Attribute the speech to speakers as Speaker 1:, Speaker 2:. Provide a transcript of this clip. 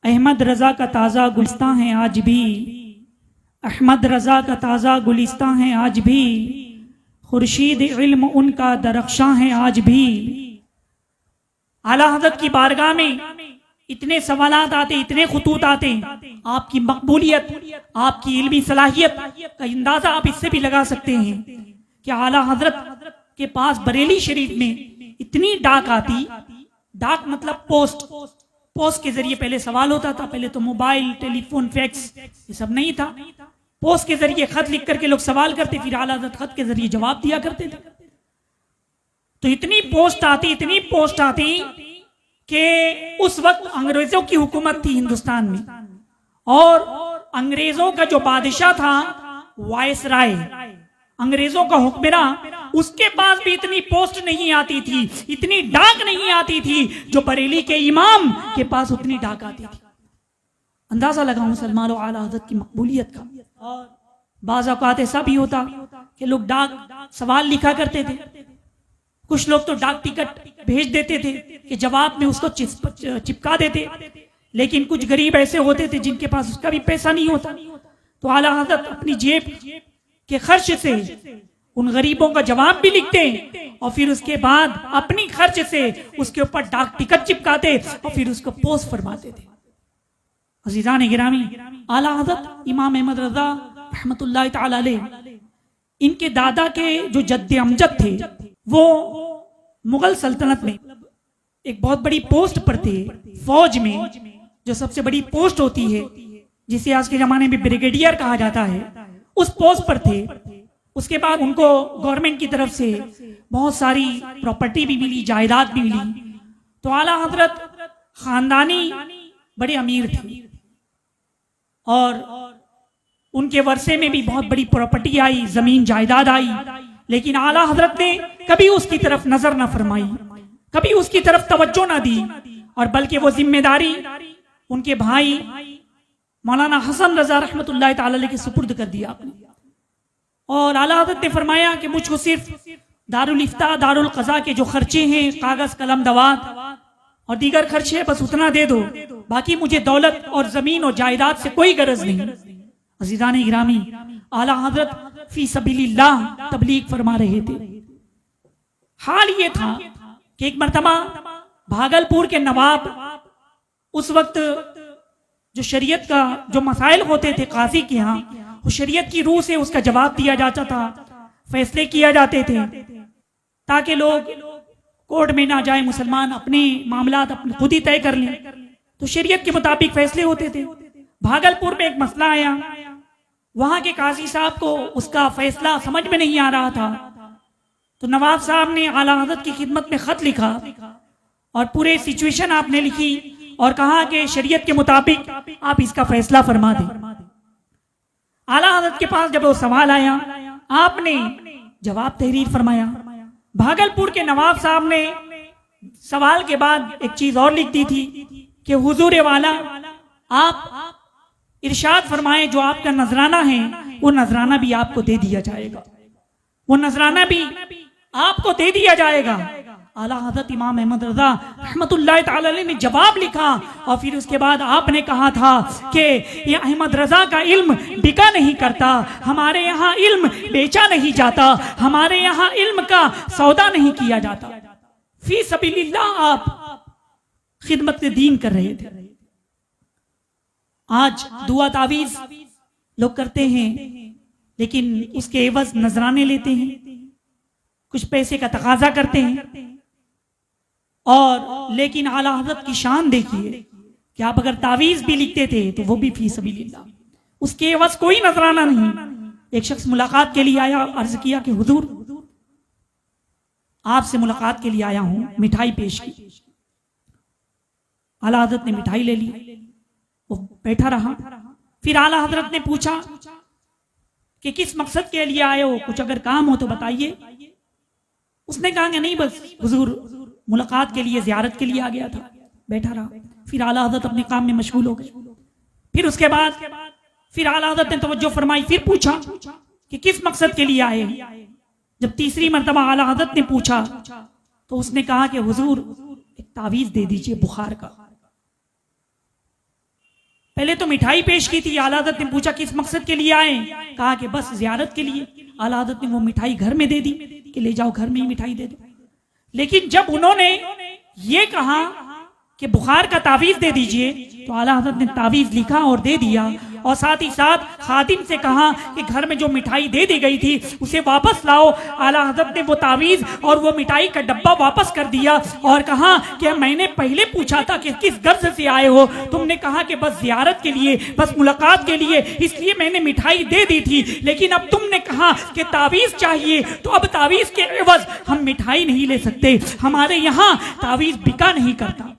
Speaker 1: अहमद रजा का ताज़ा गुलिस्तां है आज भी, अहमद रजा का ताज़ा गुलिस्तां है आज भी, खुर्शीद इल्म उनका दरख्शां है आज भी। आला हज़रत की बारगाह में इतने सवालात आते, इतने खुतूत आते, आपकी मकबूलियत, आपकी इल्मी सलाहियत का अंदाजा आप इससे भी लगा सकते हैं कि आला हज़रत के पास बरेली शरीफ में इतनी डाक आती। डाक मतलब पोस्ट के जरिए पहले सवाल होता था। पहले तो मोबाइल, टेलीफोन, फैक्स ये सब नहीं था। पोस्ट के जरिए खत लिख करके लोग सवाल करते, फिर आला हज़रत खत के जरिए जवाब दिया करते थे। तो इतनी पोस्ट आती कि उस वक्त अंग्रेजों की हुकूमत थी हिंदुस्तान में, और अंग्रेजों का जो बादशाह था वायसराय, अंग्रेजों का हुक्मरान, उसके पास भी इतनी पोस्ट नहीं आती थी, इतनी डाक नहीं आती थी जो बरेली के इमाम के पास उतनी डाक आती थी। अंदाजा लगाओ मुसलमानों आला हज़रत की मकबूलियत का। और बाज़ औक़ात ऐसा भी होता कि लोग डाक सवाल लिखा करते थे, कुछ लोग तो डाक टिकट भेज देते थे कि जवाब में उसको चिपका देते, लेकिन कुछ गरीब ऐसे होते थे जिनके पास उसका भी पैसा नहीं होता, तो आला हज़रत अपनी जेब के खर्च से उन गरीबों का जवाब भी लिखते और फिर उसके बाद अपनी खर्च से उसके ऊपर डाक टिकट चिपकाते और फिर उसको पोस्ट फरमाते थे। अज़ीज़ान गिरामी, आला हज़रत इमाम अहमद रज़ा रहमतुल्लाह तआला अलैह, इनके दादा के जो जद्द अमजद थे वो मुगल सल्तनत में एक बहुत बड़ी पोस्ट पर थे। फौज में जो सबसे बड़ी पोस्ट होती है, जिसे आज के जमाने में ब्रिगेडियर कहा जाता है, उस पोस्ट पर थे। उसके बाद उनको गवर्नमेंट की तरफ से बहुत सारी प्रॉपर्टी भी मिली, जायदाद भी मिली। तो आला हज़रत खानदानी बड़े अमीर थे और उनके वर्षे में भी बहुत बड़ी प्रॉपर्टी आई, जमीन जायदाद आई, लेकिन आला हज़रत ने कभी उसकी तरफ नजर ना फरमाई, कभी उसकी तरफ तवज्जो ना दी, और बल्कि वो जिम्मेदारी उनके भाई मौलाना हसन रजा रहमतुल्लाह तआला अलैह के सुपुर्द कर दिया आपने। और आला हज़रत ने फरमाया कि मुझको सिर्फ दारुल इफ्ता, दारुल क़ज़ा के जो खर्चे हैं, कागज कलम दवात और दीगर खर्चे, बस उतना दे दो, बाकी मुझे दौलत और जमीन और जायदाद से कोई गरज नहीं। अज़ीज़ान गिरामी, आला हज़रत फी सबीलिल्लाह तबलीग फरमा रहे थे। हाल ये था कि एक मर्तबा भागलपुर के नवाब, उस वक्त जो शरीयत का जो मसाइल होते थे काजी के यहाँ, वो शरीयत की रूह से उसका जवाब दिया जाता था, फैसले किया जाते थे ताकि लोग कोर्ट में ना जाए, मुसलमान अपने मामलात अपने खुद ही तय कर लें। तो शरीयत के मुताबिक फैसले होते थे। भागलपुर में एक मसला आया, वहां के काजी साहब को उसका फैसला समझ में नहीं आ रहा था, तो नवाब साहब ने आला हज़रत की खिदमत में खत लिखा और पूरे सिचुएशन आपने लिखी और कहा कि शरीयत के मुताबिक आप इसका फैसला फरमा दें। आला हज़रत के पास जब वो सवाल आया, आपने जवाब तहरीर फरमाया। भागलपुर के नवाब साहब ने सवाल के बाद एक चीज और लिख दी थी कि हुजूर वाला, आप इरशाद फरमाए जो आपका नजराना है वो नजराना भी आपको दे दिया जाएगा, वो नजराना भी आपको दे दिया जाएगा। आला हज़रत इमाम अहमद रज़ा रहमतुल्लाह तआला अलैह ने जवाब लिखा और फिर उसके बाद आपने कहा था कि ये अहमद रज़ा का इल्म बिका नहीं करता, हमारे यहाँ इल्म बेचा नहीं जाता, हमारे यहाँ इल्म का सौदा नहीं किया जाता। फी सबीलिल्लाह आप खिदमत दीन कर रहे थे। आज दुआ तावीज लोग करते हैं, लेकिन उसके एवज नजराने लेते हैं, कुछ पैसे का तकाजा करते हैं, और लेकिन आला हज़रत की शान देखिए कि आप अगर तावीज भी लिखते थे तो वो भी फी सबीलिल्लाह, उसके एवज कोई नजराना नहीं। एक शख्स मुलाकात के लिए आया, अर्ज किया कि हुजूर आपसे मुलाकात के लिए आया हूं, मिठाई पेश की। आला हज़रत ने मिठाई ले ली, वो बैठा रहा। फिर आला हज़रत ने पूछा कि किस मकसद के लिए आए हो, कुछ अगर काम हो तो बताइए। उसने कहा कि नहीं, बस हुजूर मुलाकात के लिए, ज़ियारत के लिए आ गया था। बैठा रहा। फिर आला हज़रत अपने काम में मशगूल हो गए। फिर उसके बाद फिर आला हज़रत ने तवज्जो फरमाई, फिर पूछा कि किस मकसद के लिए आए। जब तीसरी मरतबा आला हज़रत ने पूछा तो उसने कहा कि हुजूर एक तावीज़ दे दीजिए बुखार का। पहले तो मिठाई पेश की थी। आला हज़रत ने पूछा किस मकसद के लिए आए, कहा कि बस ज़ियारत के लिए। आला हज़रत ने वो मिठाई घर में दे दी कि ले जाओ घर में ही मिठाई दे दो। लेकिन जब उन्होंने ये कहा कि बुखार का तावीज दे दीजिए, तो आला हज़रत ने तावीज लिखा और दे दिया, और साथ ही साथ खादिम से कहा कि घर में जो मिठाई दे दी गई थी उसे वापस लाओ। आला हज़रत ने वो तावीज और वो मिठाई का डब्बा वापस कर दिया और कहा कि मैंने पहले पूछा था कि किस गर्ज से आए हो, तुमने कहा कि बस ज़ियारत के लिए, बस मुलाकात के लिए, इसलिए मैंने मिठाई दे दी थी, लेकिन अब तुमने कहा कि तावीज चाहिए, तो अब तावीज के एवज हम मिठाई नहीं ले सकते, हमारे यहाँ तावीज बिका नहीं करता।